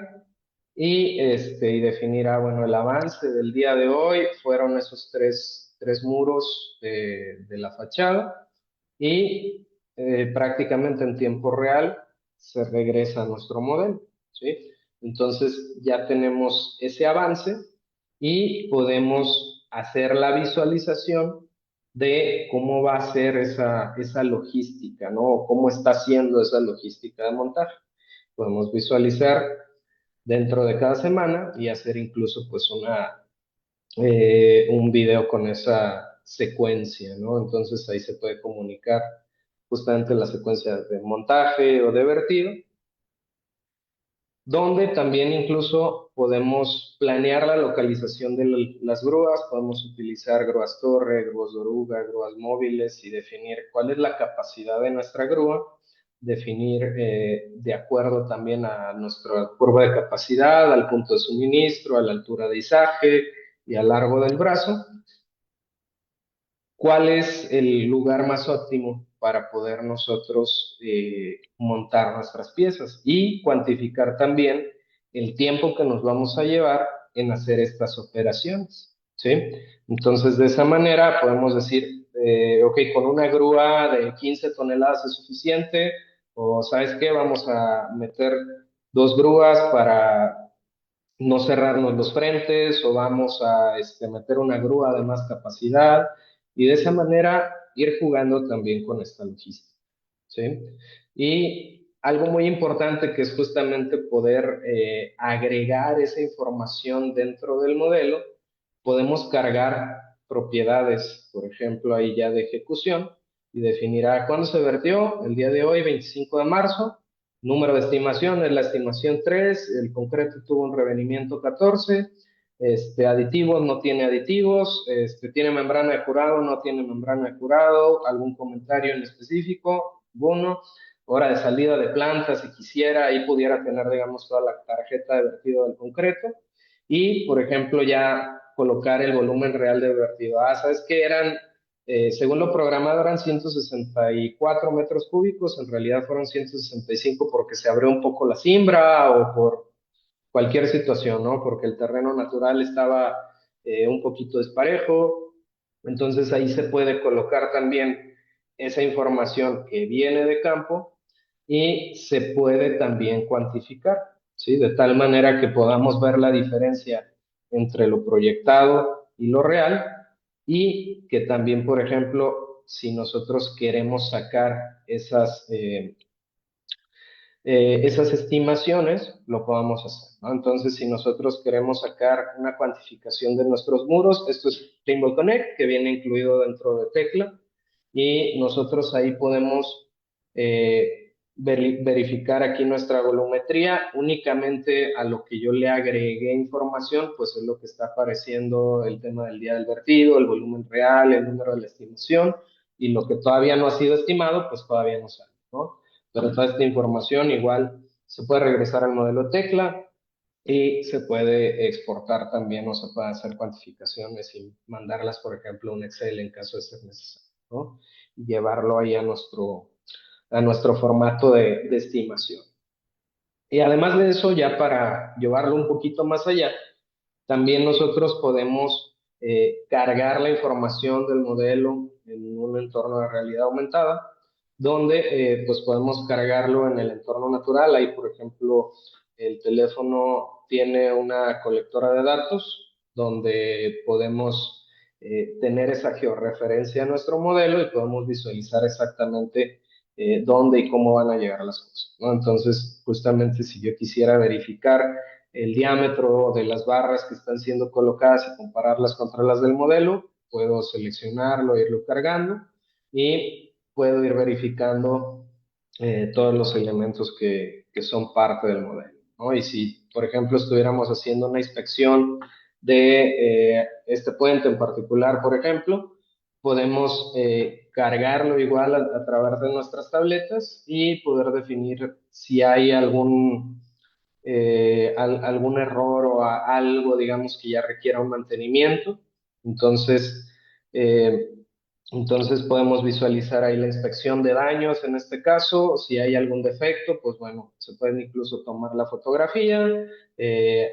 y definir, ah, bueno, el avance del día de hoy fueron esos tres muros de la fachada y prácticamente en tiempo real se regresa a nuestro modelo, ¿sí? Entonces ya tenemos ese avance y podemos hacer la visualización de cómo va a ser esa logística, ¿no? O cómo está siendo esa logística de montaje. Podemos visualizar dentro de cada semana y hacer incluso pues un video con esa secuencia, ¿no? Entonces ahí se puede comunicar justamente la secuencia de montaje o de vertido, donde también incluso podemos planear la localización de las grúas, podemos utilizar grúas torre, grúas de oruga, grúas móviles y definir cuál es la capacidad de nuestra grúa, definir de acuerdo también a nuestra curva de capacidad, al punto de suministro, a la altura de izaje y al largo del brazo, cuál es el lugar más óptimo para poder nosotros montar nuestras piezas y cuantificar también el tiempo que nos vamos a llevar en hacer estas operaciones, ¿sí? Entonces, de esa manera podemos decir, ok, con una grúa de 15 toneladas es suficiente, o ¿sabes qué? Vamos a meter dos grúas para no cerrarnos los frentes o vamos a meter una grúa de más capacidad y de esa manera ir jugando también con esta logística. ¿sí? Y algo muy importante que es justamente poder agregar esa información dentro del modelo, podemos cargar propiedades, por ejemplo, ahí ya de ejecución, y definirá cuándo se vertió, el día de hoy, 25 de marzo, número de estimación es la estimación 3, el concreto tuvo un revenimiento 14, aditivos, no tiene aditivos, tiene membrana de curado, no tiene membrana de curado, algún comentario en específico, bono, hora de salida de planta, si quisiera, ahí pudiera tener, digamos, toda la tarjeta de vertido del concreto, y, por ejemplo, ya colocar el volumen real de vertido. Ah, ¿sabes qué? Según lo programado, eran 164 metros cúbicos, en realidad fueron 165 porque se abrió un poco la cimbra o por cualquier situación, ¿no? Porque el terreno natural estaba un poquito desparejo. Entonces ahí se puede colocar también esa información que viene de campo y se puede también cuantificar, ¿sí? De tal manera que podamos ver la diferencia entre lo proyectado y lo real y que también, por ejemplo, si nosotros queremos sacar esas estimaciones, lo podamos hacer, ¿no? Entonces, si nosotros queremos sacar una cuantificación de nuestros muros, esto es Trimble Connect, que viene incluido dentro de Tecla, y nosotros ahí podemos verificar aquí nuestra volumetría, únicamente a lo que yo le agregué información, pues es lo que está apareciendo el tema del día del vertido, el volumen real, el número de la estimación, y lo que todavía no ha sido estimado, pues todavía no sale, ¿no? Pero toda esta información igual se puede regresar al modelo tecla y se puede exportar también o se puede hacer cuantificaciones y mandarlas, por ejemplo, a un Excel en caso de ser necesario, ¿no? Y llevarlo ahí a nuestro formato de estimación. Y además de eso, ya para llevarlo un poquito más allá, también nosotros podemos cargar la información del modelo en un entorno de realidad aumentada, donde pues podemos cargarlo en el entorno natural. Ahí, por ejemplo, el teléfono tiene una colectora de datos donde podemos tener esa georreferencia a nuestro modelo y podemos visualizar exactamente dónde y cómo van a llegar las cosas, ¿no? Entonces, justamente si yo quisiera verificar el diámetro de las barras que están siendo colocadas y compararlas contra las del modelo, puedo seleccionarlo, irlo cargando y puedo ir verificando todos los elementos que son parte del modelo, ¿no? Y si, por ejemplo, estuviéramos haciendo una inspección de este puente en particular, por ejemplo, podemos cargarlo igual a través de nuestras tabletas y poder definir si hay algún error o algo, digamos, que ya requiera un mantenimiento. Entonces, eh, entonces podemos visualizar ahí la inspección de daños en este caso. Si hay algún defecto, pues bueno, se pueden incluso tomar la fotografía,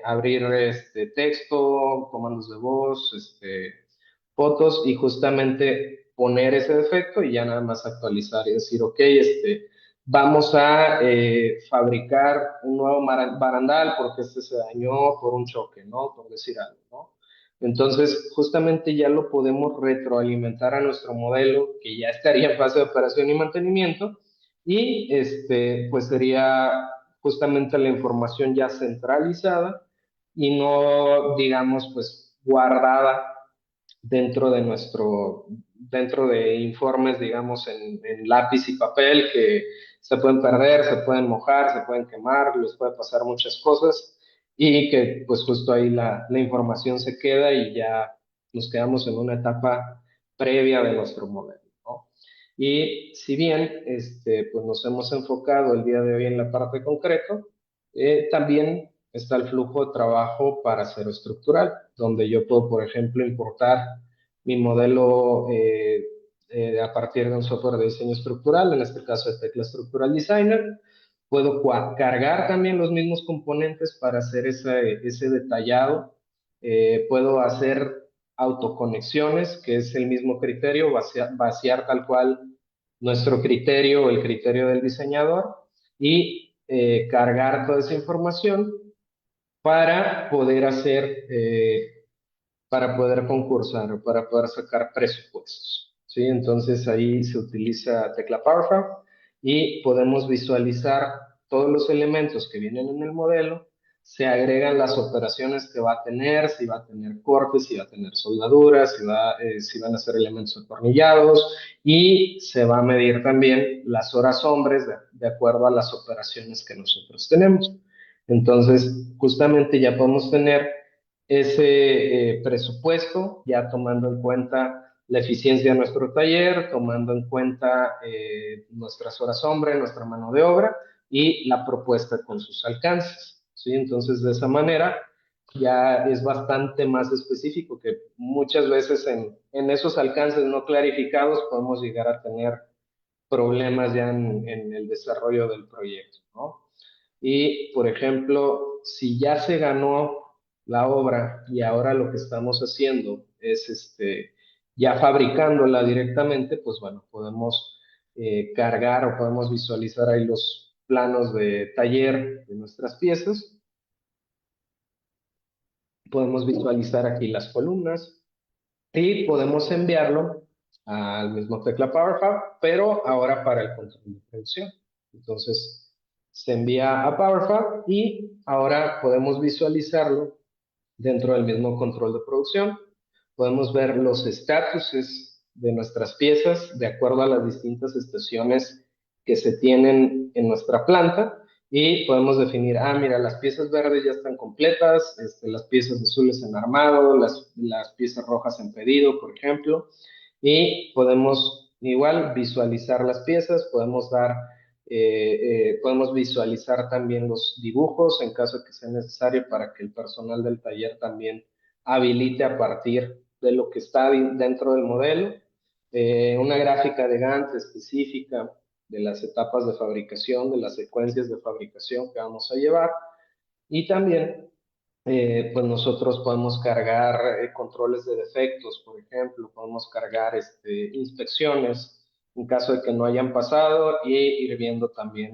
abrir este texto, comandos de voz, fotos y justamente poner ese defecto y ya nada más actualizar y decir, ok, vamos a fabricar un nuevo barandal porque este se dañó por un choque, ¿no? Por decir algo, ¿no? Entonces, justamente ya lo podemos retroalimentar a nuestro modelo que ya estaría en fase de operación y mantenimiento y pues sería justamente la información ya centralizada y no, digamos, pues guardada dentro de informes, digamos, en lápiz y papel que se pueden perder, se pueden mojar, se pueden quemar, les puede pasar muchas cosas y que pues justo ahí la información se queda y ya nos quedamos en una etapa previa de nuestro modelo, ¿no? Y si bien pues nos hemos enfocado el día de hoy en la parte concreto, también está el flujo de trabajo para cero estructural, donde yo puedo, por ejemplo, importar mi modelo a partir de un software de diseño estructural, en este caso de Tecla Structural Designer. Puedo cargar también los mismos componentes para hacer ese detallado. Puedo hacer autoconexiones, que es el mismo criterio, vaciar tal cual nuestro criterio o el criterio del diseñador y cargar toda esa información para poder para poder concursar, para poder sacar presupuestos, ¿sí? Entonces ahí se utiliza Tecla PowerFab y podemos visualizar todos los elementos que vienen en el modelo, se agregan las operaciones que va a tener, si va a tener cortes, si va a tener soldaduras, si van a ser elementos atornillados y se va a medir también las horas hombres de acuerdo a las operaciones que nosotros tenemos. Entonces, justamente ya podemos tener ese presupuesto, ya tomando en cuenta la eficiencia de nuestro taller, tomando en cuenta nuestras horas hombre, nuestra mano de obra y la propuesta con sus alcances. ¿Sí? Entonces, de esa manera ya es bastante más específico que muchas veces en esos alcances no clarificados podemos llegar a tener problemas ya en el desarrollo del proyecto, ¿no? Y, por ejemplo, si ya se ganó la obra y ahora lo que estamos haciendo es ya fabricándola directamente, pues bueno, podemos cargar o podemos visualizar ahí los planos de taller de nuestras piezas. Podemos visualizar aquí las columnas y podemos enviarlo al mismo tecla PowerFab, pero ahora para el control de producción. Entonces, se envía a PowerFab y ahora podemos visualizarlo dentro del mismo control de producción. Podemos ver los estatuses de nuestras piezas de acuerdo a las distintas estaciones que se tienen en nuestra planta y podemos definir, mira, las piezas verdes ya están completas, las piezas azules en armado, las piezas rojas en pedido, por ejemplo, y podemos igual visualizar las piezas, podemos visualizar también los dibujos en caso de que sea necesario para que el personal del taller también habilite a partir de lo que está dentro del modelo. Una gráfica de Gantt específica de las etapas de fabricación, de las secuencias de fabricación que vamos a llevar. Y también, pues nosotros podemos cargar controles de defectos, por ejemplo, podemos cargar inspecciones en caso de que no hayan pasado y ir viendo también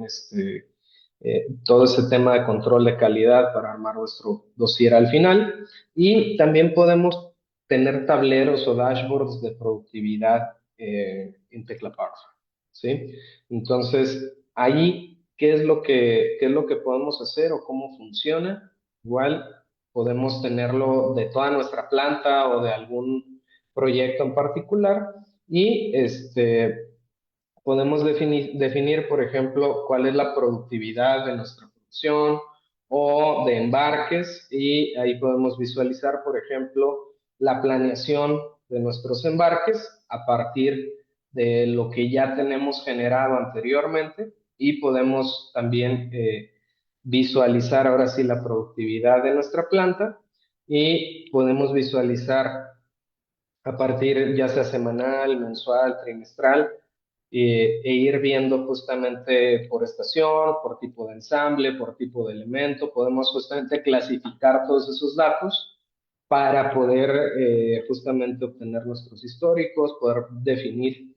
todo ese tema de control de calidad para armar nuestro dossier al final. Y también podemos tener tableros o dashboards de productividad en tecla Power, ¿sí? Entonces, ahí, qué es lo que podemos hacer o cómo funciona? Igual podemos tenerlo de toda nuestra planta o de algún proyecto en particular y podemos definir, por ejemplo, cuál es la productividad de nuestra producción o de embarques y ahí podemos visualizar, por ejemplo, la planeación de nuestros embarques a partir de lo que ya tenemos generado anteriormente y podemos también visualizar ahora sí la productividad de nuestra planta y podemos visualizar a partir ya sea semanal, mensual, trimestral, e ir viendo justamente por estación, por tipo de ensamble, por tipo de elemento, podemos justamente clasificar todos esos datos para poder justamente obtener nuestros históricos, poder definir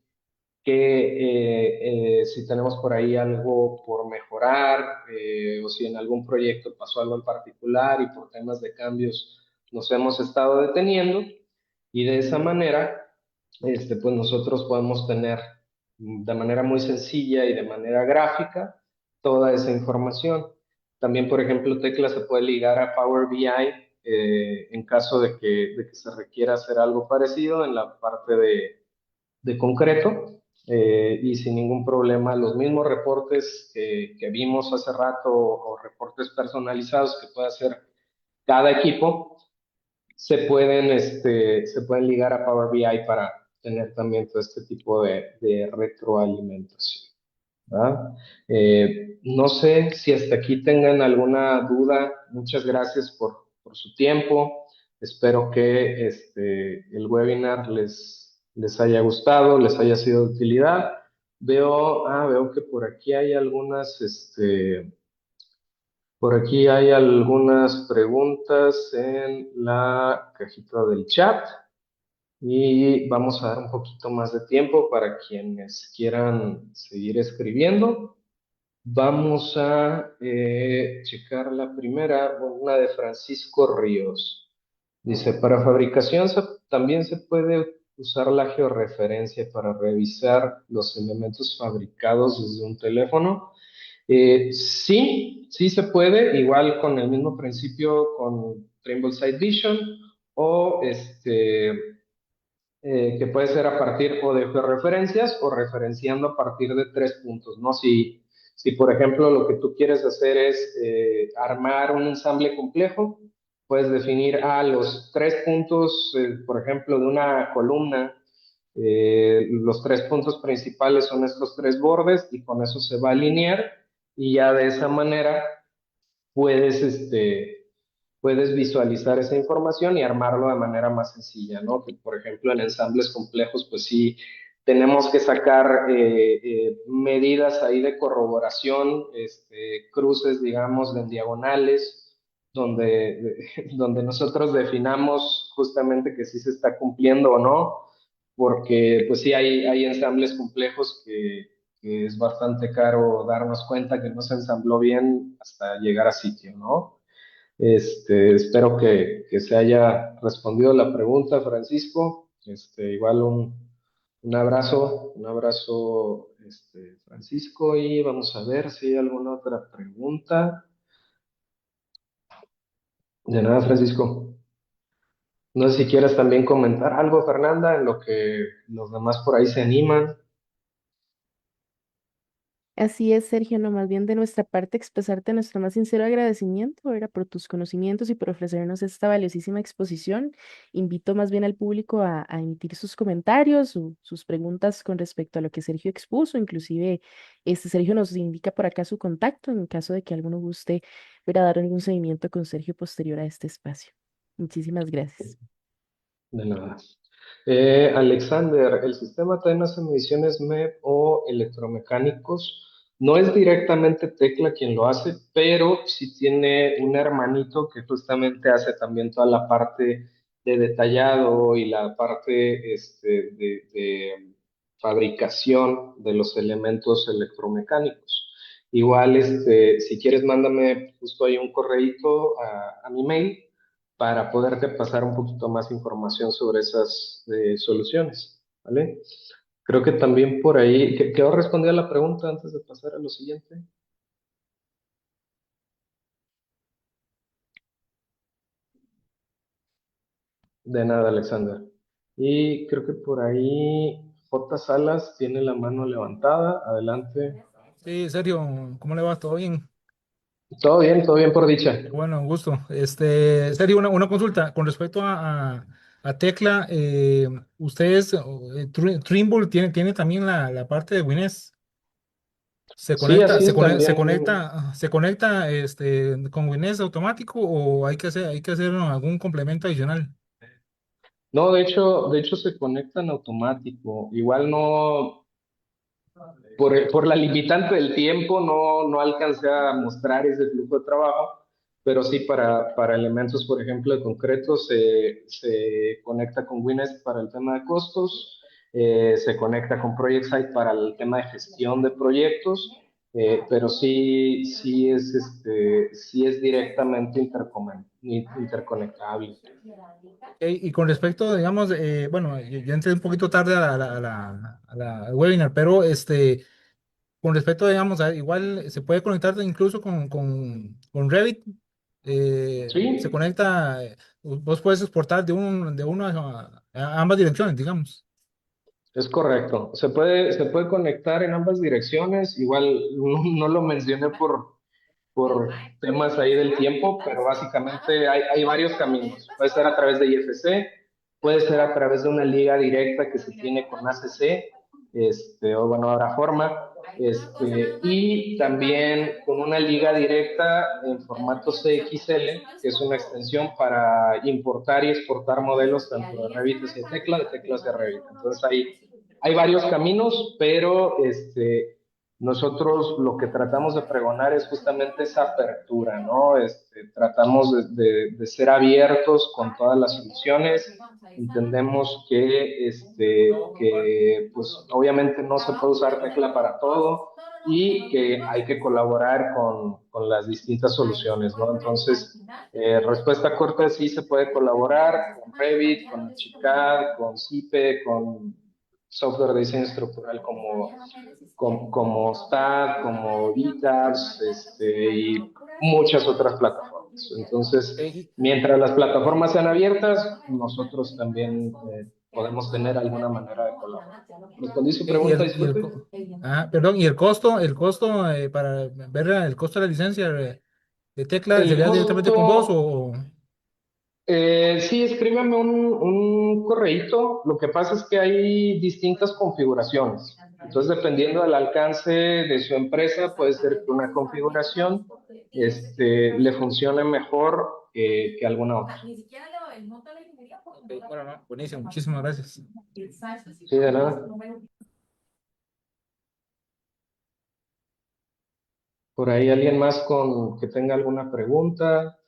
si tenemos por ahí algo por mejorar o si en algún proyecto pasó algo en particular y por temas de cambios nos hemos estado deteniendo y de esa manera pues nosotros podemos tener de manera muy sencilla y de manera gráfica toda esa información. También, por ejemplo, Tecla se puede ligar a Power BI en caso de que se requiera hacer algo parecido en la parte de concreto y sin ningún problema los mismos reportes que vimos hace rato o reportes personalizados que puede hacer cada equipo se pueden ligar a Power BI para tener también todo este tipo de retroalimentación. ¿Verdad? No sé si hasta aquí tengan alguna duda. Muchas gracias por su tiempo. Espero que el webinar les haya gustado, les haya sido de utilidad. Veo que por aquí hay algunas preguntas en la cajita del chat y vamos a dar un poquito más de tiempo para quienes quieran seguir escribiendo. Vamos a checar la primera, una de Francisco Ríos. Dice, para fabricación también se puede usar la georreferencia para revisar los elementos fabricados desde un teléfono? Sí, sí se puede, igual con el mismo principio con Trimble Sight Vision o que puede ser a partir o de georreferencias o referenciando a partir de tres puntos, ¿no? Si por ejemplo, lo que tú quieres hacer es armar un ensamble complejo, puedes definir los tres puntos, por ejemplo, de una columna. Los tres puntos principales son estos tres bordes y con eso se va a alinear y ya de esa manera puedes, puedes visualizar esa información y armarlo de manera más sencilla, ¿no? Que, por ejemplo, en ensambles complejos, pues sí, tenemos que sacar medidas ahí de corroboración, cruces, digamos, en diagonales, donde, donde nosotros definamos justamente que sí se está cumpliendo o no, porque pues sí hay ensambles complejos que es bastante caro darnos cuenta que no se ensambló bien hasta llegar a sitio, ¿no? Espero que se haya respondido la pregunta, Francisco. Igual un abrazo, Francisco, y vamos a ver si hay alguna otra pregunta. De nada, Francisco. No sé si quieres también comentar algo, Fernanda, en lo que los demás por ahí se animan. Así es, Sergio, no más bien de nuestra parte expresarte nuestro más sincero agradecimiento, era por tus conocimientos y por ofrecernos esta valiosísima exposición. Invito más bien al público a emitir sus comentarios o sus preguntas con respecto a lo que Sergio expuso. Inclusive, Sergio nos indica por acá su contacto en caso de que alguno guste ver a dar algún seguimiento con Sergio posterior a este espacio. Muchísimas gracias. De nada. Alexander, el sistema también hace mediciones MEP o electromecánicos. No es directamente Tecla quien lo hace, pero sí tiene un hermanito que justamente hace también toda la parte de detallado y la parte de fabricación de los elementos electromecánicos. Igual, si quieres, mándame justo ahí un correíto a mi mail para poderte pasar un poquito más información sobre esas soluciones, ¿vale? Creo que también por ahí, ¿quedó respondida la pregunta antes de pasar a lo siguiente? De nada, Alexander. Y creo que por ahí J. Salas tiene la mano levantada. Adelante. Sí, Sergio, ¿cómo le va? ¿Todo bien? Todo bien por dicha. Qué bueno, un gusto. Sergio, una consulta con respecto a Tecla. Ustedes, Trimble tiene también la parte de WinS. ¿Se Sí, conecta, así se es conecta, se también. conecta, se conecta con WinS automático o hay que hacer algún complemento adicional? No, de hecho se conecta en automático. Igual no, por la limitante del tiempo no alcancé a mostrar ese flujo de trabajo, pero sí para elementos, por ejemplo, de concreto, se conecta con WinNet para el tema de costos, se conecta con ProjectSite para el tema de gestión de proyectos, pero sí es directamente interconectable. Y con respecto, digamos, bueno, yo entré un poquito tarde al webinar, pero con respecto, digamos, igual se puede conectar incluso con Revit. Se Sí, conecta, vos puedes exportar de uno a ambas direcciones, digamos. es correcto. Se puede conectar en ambas direcciones. Igual no lo mencioné por temas ahí del tiempo, pero básicamente hay varios caminos. Puede ser a través de IFC, puede ser a través de una liga directa que se tiene con ACC, o bueno, ahora forma, y también con una liga directa en formato CXL, que es una extensión para importar y exportar modelos tanto de Revit hacia Tecla, de Tecla hacia Revit. Entonces hay varios caminos, pero nosotros lo que tratamos de pregonar es justamente esa apertura, ¿no? Tratamos de ser abiertos con todas las soluciones. Entendemos que pues obviamente no se puede usar tecla para todo y que hay que colaborar con las distintas soluciones, ¿no? Entonces, respuesta corta, sí se puede colaborar con Revit, con Archicad, con Cipe, con software de diseño estructural como STAAD, como ETABS, y muchas otras plataformas. Entonces, Y, mientras las plataformas sean abiertas, nosotros también podemos tener alguna manera de colaborar. ¿Respondí su y pregunta, disculpe? perdón, y el costo para ver el costo de la licencia de tecla, El ¿sería directamente con vos costo, o? sí, escríbeme un correíto. Lo que pasa es que hay distintas configuraciones. Entonces, dependiendo del alcance de su empresa, puede ser que una configuración le funcione mejor que alguna otra. Ok, bueno, no, buenísimo, muchísimas gracias. Sí, de nada. Por ahí alguien más con que tenga alguna pregunta.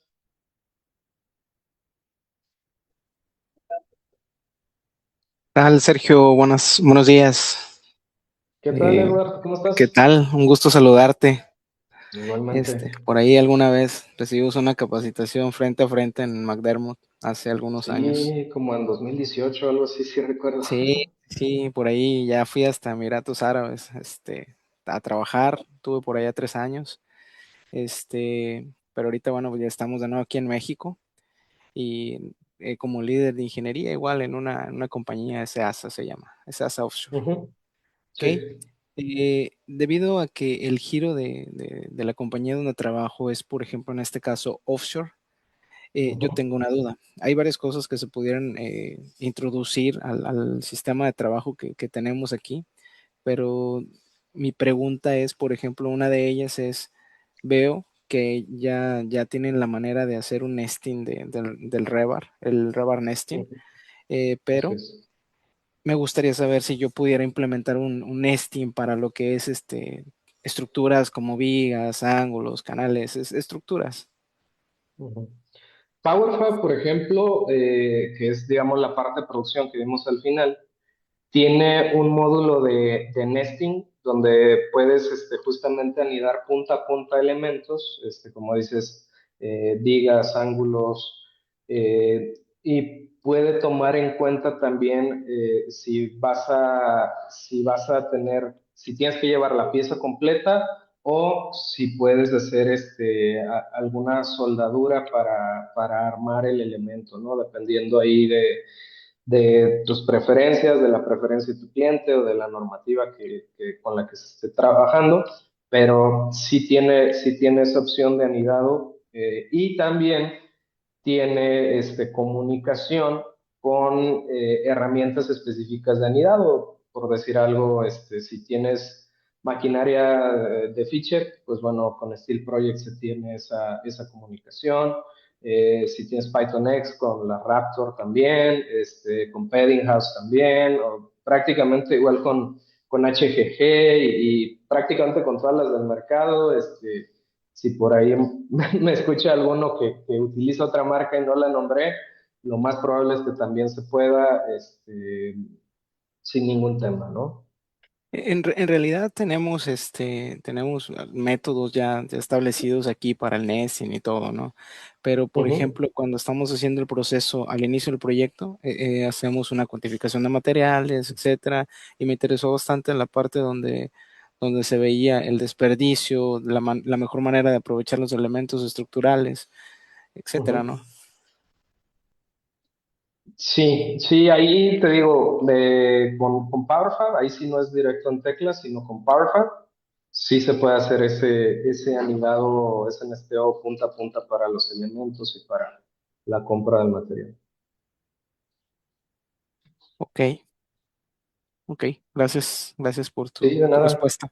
Tal, Sergio? Buenos días. ¿Qué tal, Eh, Edward? ¿Cómo ¿Qué estás? tal? Un gusto saludarte. Igualmente. Por ahí alguna vez recibimos una capacitación frente a frente en McDermott hace algunos años. Sí, como en 2018, algo así, sí recuerdo. Sí, sí, por ahí ya fui hasta Emiratos Árabes, a trabajar. Tuve por allá 3 años. Pero ahorita, bueno, pues ya estamos de nuevo aquí en México y como líder de ingeniería, igual en una compañía, SEASA se llama, SEASA Offshore. Ujú. ¿Ok? Sí. Debido a que el giro de la compañía donde trabajo es, por ejemplo, en este caso, offshore, yo Ujú. tengo una duda. Hay varias cosas que se pudieran introducir al sistema de trabajo que tenemos aquí, pero mi pregunta es, por ejemplo, una de ellas es, veo que ya tienen la manera de hacer un nesting del rebar, el rebar nesting, Ujú. Así pero es. me gustaría saber si yo pudiera implementar un nesting para lo que es estructuras como vigas, ángulos, canales, estructuras. Ujú. PowerFab, por ejemplo, que es, digamos, la parte de producción que vimos al final, tiene un módulo de nesting donde puedes justamente anidar punta a punta elementos, como dices, vigas, ángulos, y puede tomar en cuenta también si tienes que llevar la pieza completa o si puedes hacer alguna soldadura para armar el elemento, ¿no? Dependiendo ahí de tus preferencias, de la preferencia de tu cliente o de la normativa con la que se esté trabajando, pero sí tiene esa opción de anidado, y también tiene comunicación con herramientas específicas de anidado. Por decir algo, si tienes maquinaria de feature, pues bueno, con Steel Project se tiene esa comunicación. Si tienes Python X con la Raptor también, con Peddinghaus también, o prácticamente igual con HGG y prácticamente con todas las del mercado. Si por ahí me escucha alguno que utiliza otra marca y no la nombré, lo más probable es que también se pueda, sin ningún tema, ¿no? En realidad tenemos métodos ya establecidos aquí para el nesting y todo, ¿no? Pero, por Ujú, ejemplo, cuando estamos haciendo el proceso al inicio del proyecto, hacemos una cuantificación de materiales, etcétera, y me interesó bastante en la parte donde se veía el desperdicio, la mejor manera de aprovechar los elementos estructurales, etcétera, ujú. ¿no? Sí, sí, ahí te digo, con PowerFab, ahí sí no es directo en teclas, sino con PowerFab, sí se puede hacer ese anidado, ese nesteo punta a punta para los elementos y para la compra del material. Ok, ok, gracias por Sí, de tu nada. respuesta.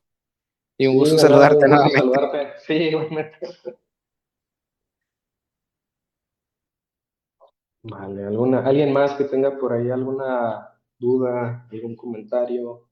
Y un Sí, gusto de nada, saludarte un gusto nuevamente. saludarte. Sí, igualmente. Vale, alguien más que tenga por ahí alguna duda, algún comentario?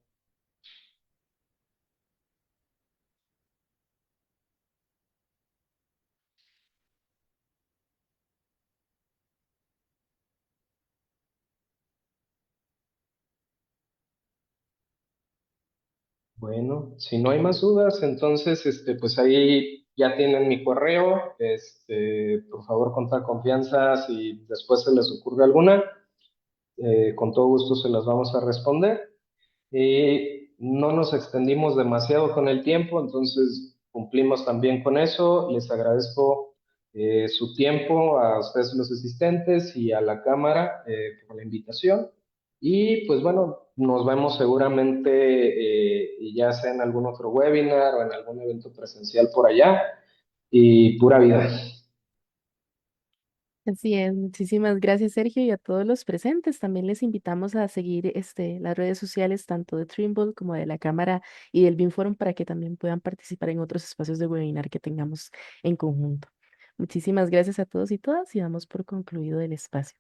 Bueno, si no hay más dudas, entonces, pues ahí ya tienen mi correo. Por favor, con toda confianza, si después se les ocurre alguna, con todo gusto se las vamos a responder. No nos extendimos demasiado con el tiempo, entonces cumplimos también con eso. Les agradezco su tiempo a ustedes los asistentes y a la cámara por la invitación. Y pues bueno, nos vemos seguramente ya sea en algún otro webinar o en algún evento presencial por allá. Y pura vida. Así es, muchísimas gracias Sergio y a todos los presentes. También les invitamos a seguir las redes sociales tanto de Trimble como de la Cámara y del BeamForum para que también puedan participar en otros espacios de webinar que tengamos en conjunto. Muchísimas gracias a todos y todas y damos por concluido el espacio.